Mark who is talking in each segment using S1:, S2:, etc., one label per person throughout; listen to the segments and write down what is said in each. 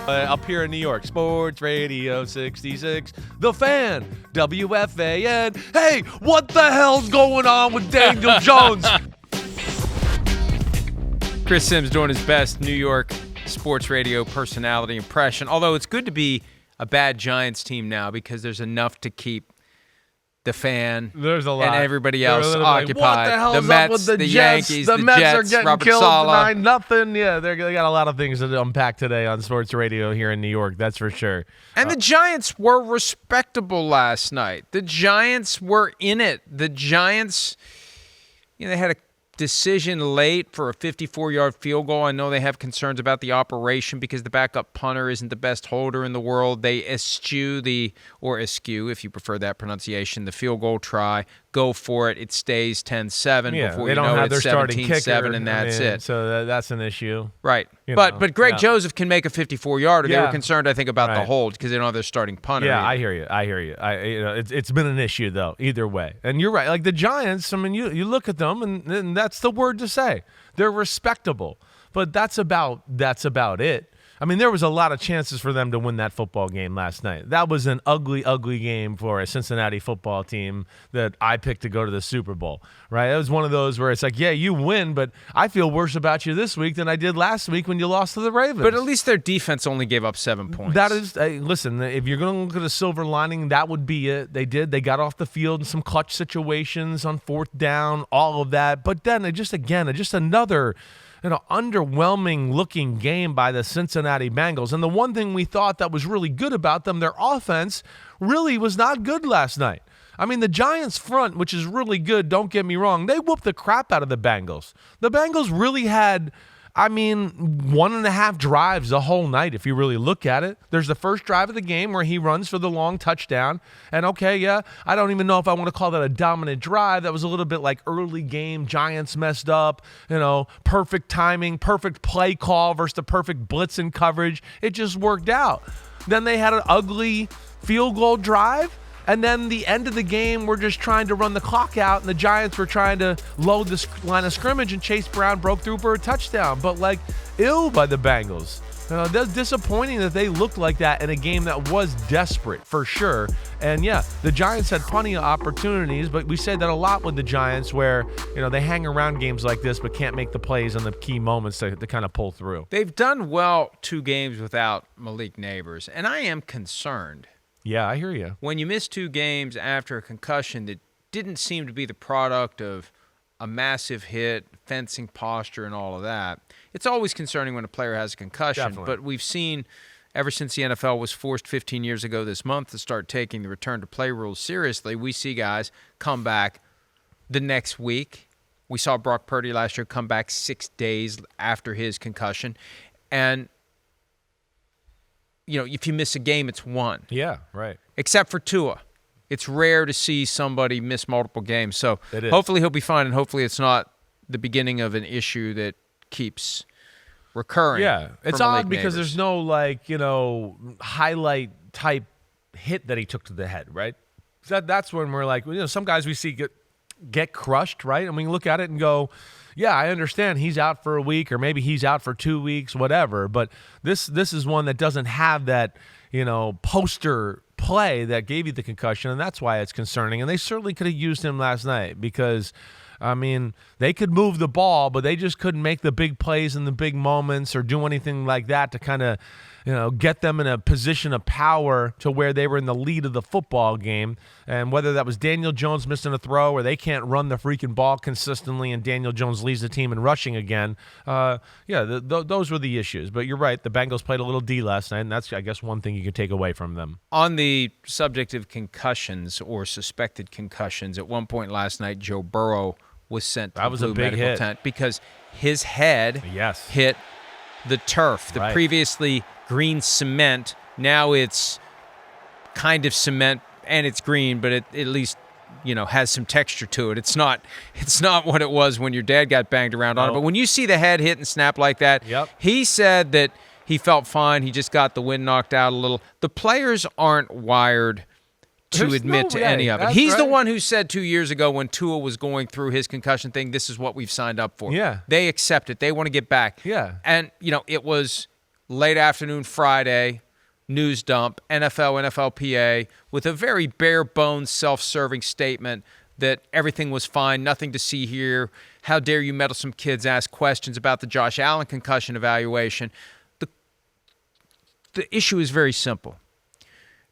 S1: Up here in New York, Sports Radio 66, The Fan, WFAN. Hey, what the hell's going on with Daniel Jones?
S2: Chris Simms doing his best New York sports radio personality impression. Although it's good to be a bad Giants team now because there's enough to keep the Fan
S1: There's a lot.
S2: and everybody else occupied.
S1: What the hell's
S2: the Mets,
S1: up with the
S2: Jets,
S1: Yankees?
S2: the
S1: Mets
S2: Jets,
S1: are getting
S2: Robert
S1: killed
S2: Saleh.
S1: tonight. Nothing. Yeah, they got a lot of things to unpack today on sports radio here in New York. That's for sure.
S2: And the Giants were respectable last night. The Giants were in it. The Giants, they had a decision late for a 54-yard field goal. I know they have concerns about the operation because the backup punter isn't the best holder in the world. They eschew if you prefer that pronunciation, the field goal try. Go for it. It stays 10-7 before you know it's 17-7, and that's it.
S1: So that's an issue.
S2: Right. But Greg Joseph can make a 54-yarder. They were concerned, I think, about the hold because they don't have their starting punter.
S1: Yeah, I hear you. It's been an issue, though, either way. And you're right. Like the Giants, I mean, you look at them, and that's the word to say. They're respectable. But that's about it. I mean, there was a lot of chances for them to win that football game last night. That was an ugly, ugly game for a Cincinnati football team that I picked to go to the Super Bowl, right? It was one of those where it's like, yeah, you win, but I feel worse about you this week than I did last week when you lost to the Ravens.
S2: But at least their defense only gave up 7 points.
S1: That is, listen, if you're going to look at a silver lining, that would be it. They got off the field in some clutch situations on fourth down, all of that. But then just another underwhelming looking game by the Cincinnati Bengals. And the one thing we thought that was really good about them, their offense really was not good last night. I mean, the Giants front, which is really good, don't get me wrong, they whooped the crap out of the Bengals. The Bengals really had, 1.5 drives the whole night if you really look at it. There's the first drive of the game where he runs for the long touchdown. And I don't even know if I want to call that a dominant drive. That was a little bit like early game. Giants messed up, perfect timing, perfect play call versus the perfect blitz and coverage. It just worked out. Then they had an ugly field goal drive. And then the end of the game, we're just trying to run the clock out, and the Giants were trying to load this line of scrimmage, and Chase Brown broke through for a touchdown. But, ill by the Bengals. That's disappointing that they looked like that in a game that was desperate, for sure. And, the Giants had plenty of opportunities, but we say that a lot with the Giants where, they hang around games like this but can't make the plays on the key moments to kind of pull through.
S2: They've done well 2 games without Malik Neighbors, and I am concerned.
S1: Yeah, I hear you.
S2: When you miss 2 games after a concussion that didn't seem to be the product of a massive hit, fencing posture, and all of that, it's always concerning when a player has a concussion.
S1: Definitely.
S2: But we've seen ever since the NFL was forced 15 years ago this month to start taking the return-to-play rules seriously, we see guys come back the next week. We saw Brock Purdy last year come back 6 days after his concussion. And if you miss a game, it's 1.
S1: Yeah, right.
S2: Except for Tua. It's rare to see somebody miss multiple games. So
S1: hopefully
S2: he'll be fine, and hopefully it's not the beginning of an issue that keeps recurring.
S1: Yeah, it's odd because there's no, highlight-type hit that he took to the head, right? That's when we're like, some guys we see get crushed, right? And we look at it and go, yeah, I understand he's out for a week or maybe he's out for 2 weeks, whatever. But this is one that doesn't have that, poster play that gave you the concussion, and that's why it's concerning. And they certainly could have used him last night because, they could move the ball, but they just couldn't make the big plays in the big moments or do anything like that to kind of, get them in a position of power to where they were in the lead of the football game. And whether that was Daniel Jones missing a throw or they can't run the freaking ball consistently and Daniel Jones leads the team in rushing again, those were the issues. But you're right, the Bengals played a little D last night, and that's, I guess, one thing you can take away from them.
S2: On the subject of concussions or suspected concussions, at one point last night, Joe Burrow was sent to the medical tent because his head hit the turf, the previously green cement. Now it's kind of cement and it's green, but it at least has some texture to it. It's not what it was when your dad got banged around on it. But when you see the head hit and snap like that, he said that he felt fine. He just got the wind knocked out a little. The players aren't wired to admit to any of it. He's the one who said 2 years ago when Tua was going through his concussion thing, this is what we've signed up for.
S1: Yeah.
S2: They accept it. They want to get back.
S1: Yeah.
S2: And, it was late afternoon Friday, news dump, NFL, NFLPA, with a very bare-bones, self-serving statement that everything was fine, nothing to see here. How dare you meddlesome kids ask questions about the Josh Allen concussion evaluation? The issue is very simple.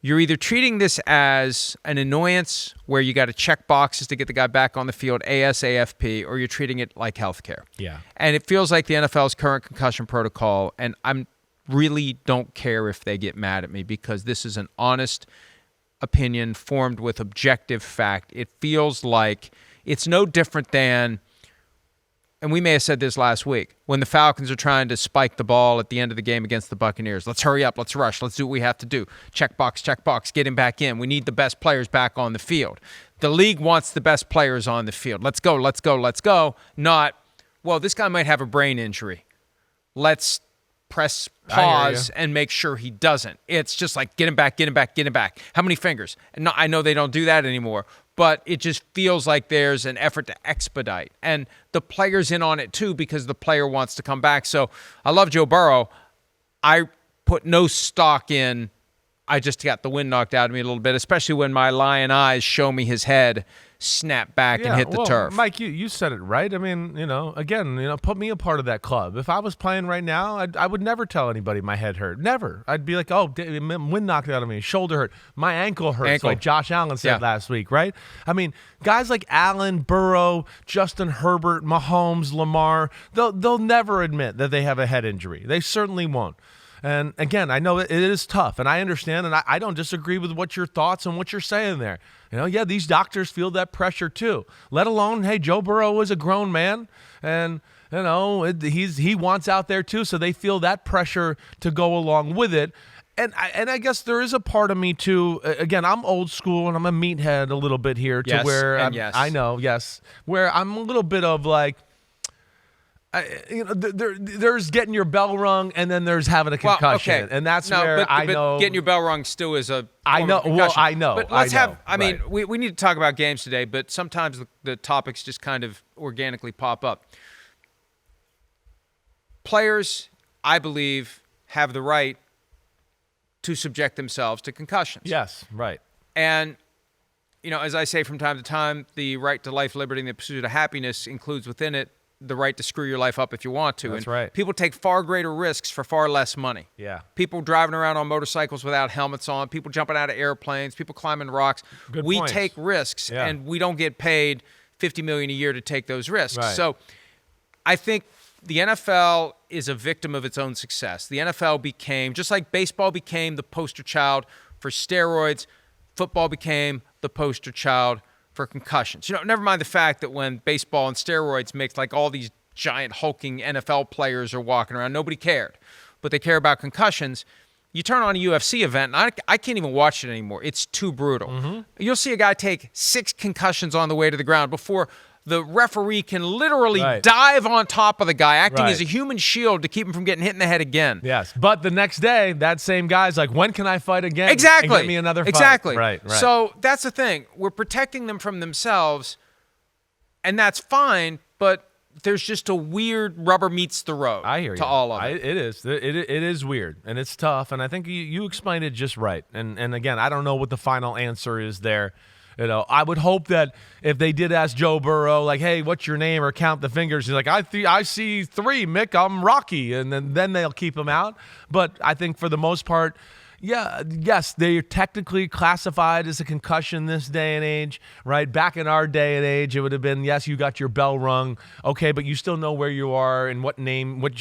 S2: You're either treating this as an annoyance where you got to check boxes to get the guy back on the field ASAP, or you're treating it like healthcare.
S1: Yeah.
S2: And it feels like the NFL's current concussion protocol, and I'm really don't care if they get mad at me because this is an honest opinion formed with objective fact. It feels like it's no different than, and we may have said this last week, when the Falcons are trying to spike the ball at the end of the game against the Buccaneers. Let's hurry up. Let's rush. Let's do what we have to do. Check box, get him back in. We need the best players back on the field. The league wants the best players on the field. Let's go, let's go, let's go. Not, well, this guy might have a brain injury. Let's press pause and make sure he doesn't. It's just like, get him back. How many fingers? And no, I know they don't do that anymore, but it just feels like there's an effort to expedite. And the player's in on it too because the player wants to come back. So I love Joe Burrow. I put no stock in, I just got the wind knocked out of me a little bit, especially when my lion eyes show me his head snap back and hit the turf.
S1: Mike, you said it right. I mean, again, put me a part of that club. If I was playing right now, I would never tell anybody my head hurt. Never. I'd be like, oh, wind knocked out of me, shoulder hurt, my ankle hurts, like Josh Allen said last week, right? I mean, guys like Allen, Burrow, Justin Herbert, Mahomes, Lamar, they'll never admit that they have a head injury. They certainly won't. And again, I know it is tough, and I understand, and I don't disagree with what your thoughts and what you're saying there. These doctors feel that pressure too. Let alone, hey, Joe Burrow is a grown man, and he wants out there too, so they feel that pressure to go along with it. And I guess there is a part of me too. Again, I'm old school and I'm a meathead a little bit here, to where I know, where I'm a little bit of like. There's getting your bell rung, and then there's having a concussion, and that's where I know
S2: getting your bell rung still is a.
S1: I know. Well, I know.
S2: But let's have. I mean, we need to talk about games today, but sometimes the topics just kind of organically pop up. Players, I believe, have the right to subject themselves to concussions.
S1: Yes, right.
S2: And as I say from time to time, the right to life, liberty, and the pursuit of happiness includes within it the right to screw your life up if you want to.
S1: That's right.
S2: People take far greater risks for far less money.
S1: Yeah.
S2: People driving around on motorcycles without helmets on, people jumping out of airplanes, people climbing rocks. We take risks, and we don't get paid $50 million a year to take those risks.
S1: Right.
S2: So I think the NFL is a victim of its own success. The NFL became, just like baseball became the poster child for steroids, football became the poster child for concussions. Never mind the fact that when baseball and steroids mixed, like all these giant hulking NFL players are walking around, nobody cared. But they care about concussions. You turn on a UFC event, and I can't even watch it anymore. It's too brutal. Mm-hmm. You'll see a guy take 6 concussions on the way to the ground before the referee can literally dive on top of the guy, acting as a human shield to keep him from getting hit in the head again.
S1: Yes, but the next day, that same guy's like, when can I fight again?
S2: Exactly.
S1: And get me another fight.
S2: Exactly.
S1: Right.
S2: So that's the thing. We're protecting them from themselves, and that's fine, but there's just a weird rubber meets the road.
S1: I hear you.
S2: To all of it.
S1: It is. It is weird, and it's tough, and I think you explained it just right. And again, I don't know what the final answer is there. I would hope that if they did ask Joe Burrow, like, hey, what's your name, or count the fingers, he's like, I see 3, Mick, I'm Rocky, and then they'll keep him out. But I think for the most part, yes, they're technically classified as a concussion this day and age, right? Back in our day and age, it would have been, yes, you got your bell rung, okay, but you still know where you are and what's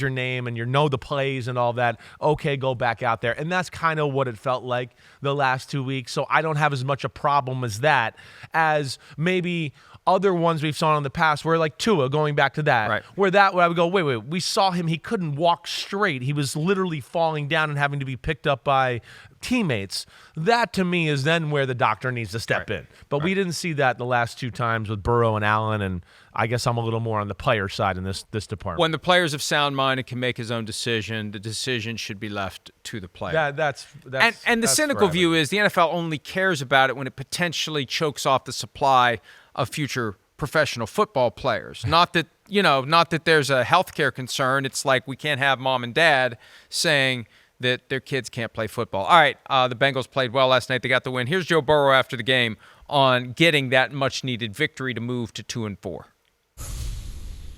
S1: your name, and you know the plays and all that. Okay, go back out there. And that's kind of what it felt like the last 2 weeks. So I don't have as much a problem as that as maybe other ones we've saw in the past, where like Tua, going back to that, where I would go, wait, we saw him, he couldn't walk straight. He was literally falling down and having to be picked up by teammates. That to me is then where the doctor needs to step in. But we didn't see that the last 2 times with Burrow and Allen, and I guess I'm a little more on the player side in this department.
S2: When the player's of sound mind and can make his own decision, the decision should be left to the player.
S1: That's
S2: the cynical view is the NFL only cares about it when it potentially chokes off the supply of future professional football players. Not that there's a healthcare concern. It's like we can't have mom and dad saying that their kids can't play football. All right, the Bengals played well last night. They got the win. Here's Joe Burrow after the game on getting that much-needed victory to move to 2-4.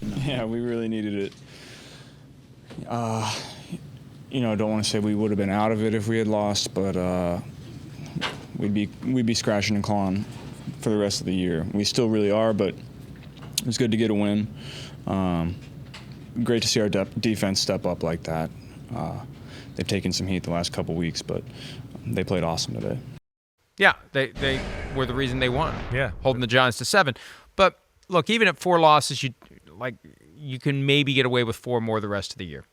S3: Yeah, we really needed it. Don't want to say we would have been out of it if we had lost, but we'd be scratching and clawing for the rest of the year. We still really are, but it was good to get a win. Great to see our defense step up like that. They've taken some heat the last couple weeks, but they played awesome today.
S2: Yeah, they were the reason they won.
S1: Yeah,
S2: holding the Giants to 7. But look, even at 4 losses, you can maybe get away with 4 more the rest of the year.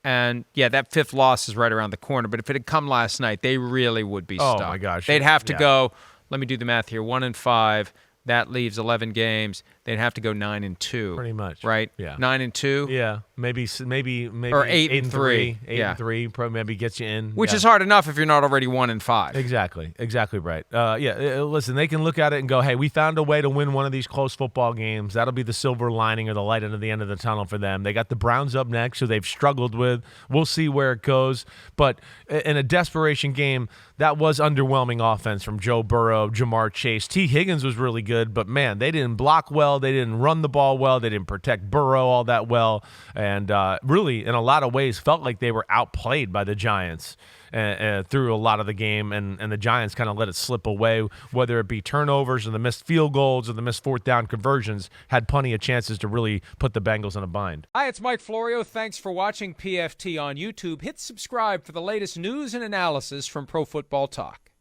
S2: And yeah, that 5th loss is right around the corner. But if it had come last night, they really would be stuck.
S1: Oh my gosh,
S2: they'd have to go. Let me do the math here. 1-5. That leaves 11 games. They'd have to go 9-2.
S1: Pretty much,
S2: right?
S1: Yeah,
S2: 9-2.
S1: Yeah, maybe
S2: or 8-3.
S1: 8-3 probably maybe gets you in.
S2: Which is hard enough if you're not already 1-5.
S1: Exactly right. Listen, they can look at it and go, "Hey, we found a way to win one of these close football games. That'll be the silver lining or the light at the end of the tunnel for them." They got the Browns up next, who they've struggled with. We'll see where it goes. But in a desperation game, that was underwhelming offense from Joe Burrow, Jamar Chase. T. Higgins was really good, but man, they didn't block well. They didn't run the ball well. They didn't protect Burrow all that well. And really, in a lot of ways, felt like they were outplayed by the Giants through a lot of the game. And the Giants kind of let it slip away, whether it be turnovers or the missed field goals or the missed 4th down conversions, had plenty of chances to really put the Bengals in a bind.
S2: Hi, it's Mike Florio. Thanks for watching PFT on YouTube. Hit subscribe for the latest news and analysis from Pro Football Talk.